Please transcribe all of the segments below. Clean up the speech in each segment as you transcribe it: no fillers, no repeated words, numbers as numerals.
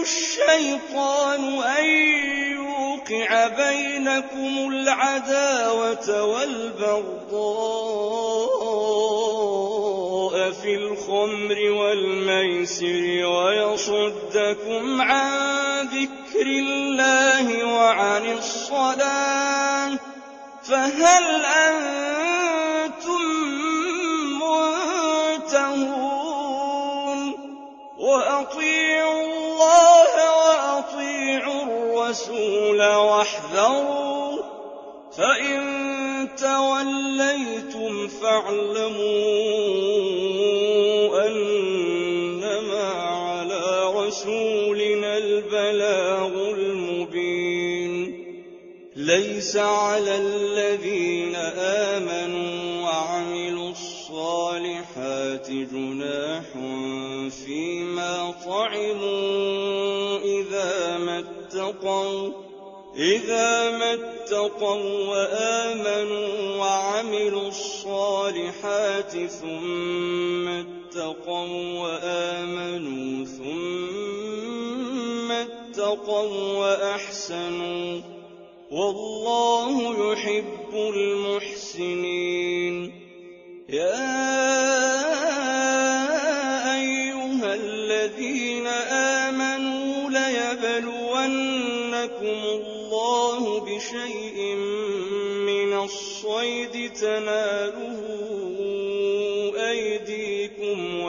الشيطان أن يوقع بينكم العداوة والبغضاء في الخمر والميسر ويصدكم عن ذكر الله وعن الصلاة فهل أنتم منتهون وأطيعوا الله وأطيعوا الرسول واحذروا فإن توليتم فاعلموا أنما على رسولنا البلاغ المبين ليس على الذين آمنوا وعملوا الصالحات جناح فيما طعموا إذا ما اتقوا وآمنوا وعملوا الصالحات ثم اتقوا وأحسنوا والله يحب المحسنين يا أيها الذين آمنوا ليبلونكم الله بشيء من الصيد تناله أيديكم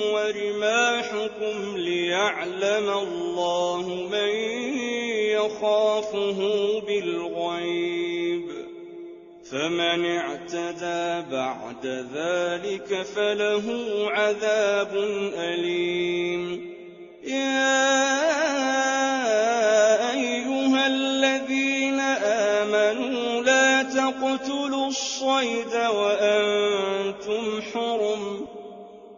ورماحكم ليعلم الله من يخافه بالغيب فمن اعتدى بعد ذلك فله عذاب أليم يا أيها الذين آمنوا لا تقتلوا الصيد وأنتم حرم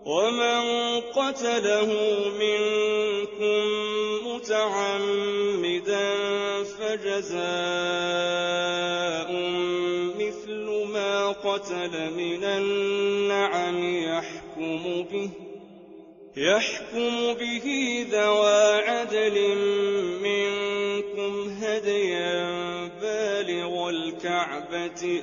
ومن قتله منكم متعمدا فجزاء مثل ما قتل من النعم يحكم به ذوى عدل منكم هديا بالغ الكعبة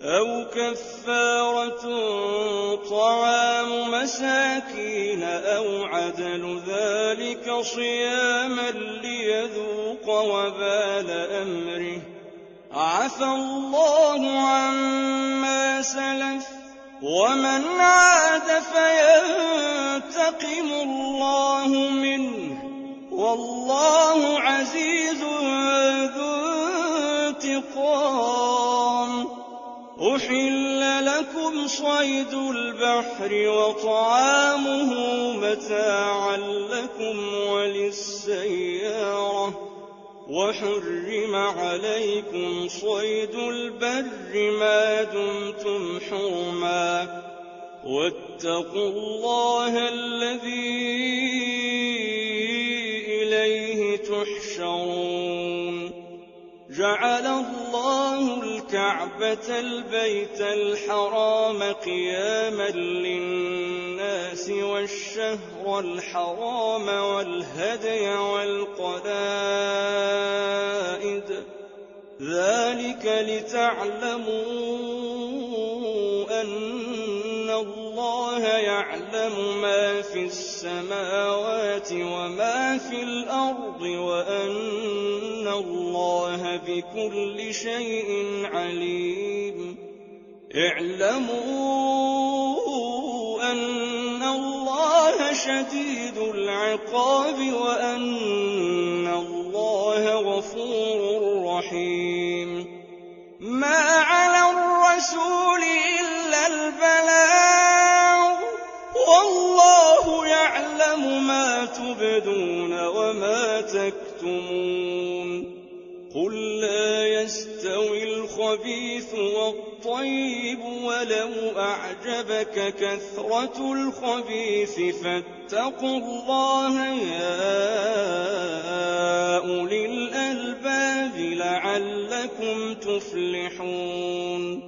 أو كفارة طعام مساكين أو عدل ذلك صياما ليذوق وبال أمره عفى الله عما سلف ومن عاد فينتقم الله منه والله عزيز ذو انتقام أحل لكم صيد البحر وطعامه متاعا لكم وللسيارة وحرم عليكم صيد البر ما دمتم حرما واتقوا الله الذي إليه تحشرون جعل الله الكعبة البيت الحرام قياما للناس والشهر الحرام والهدي والقلائد ذلك لتعلموا أن الله يعلم ما في السماوات وما في الأرض وأن الله بكل شيء عليم اعلموا أن الله شديد العقاب وأن الله غفور رحيم ما على الرسول إلا البلاغ والله يعلم ما تبدون وما تكتمون قل لا يستوي الخبيث والطيب ولو أعجبك كثرة الخبيث فاتقوا الله يا أولي الألباب لَعَلَّكُمْ تُفْلِحُونَ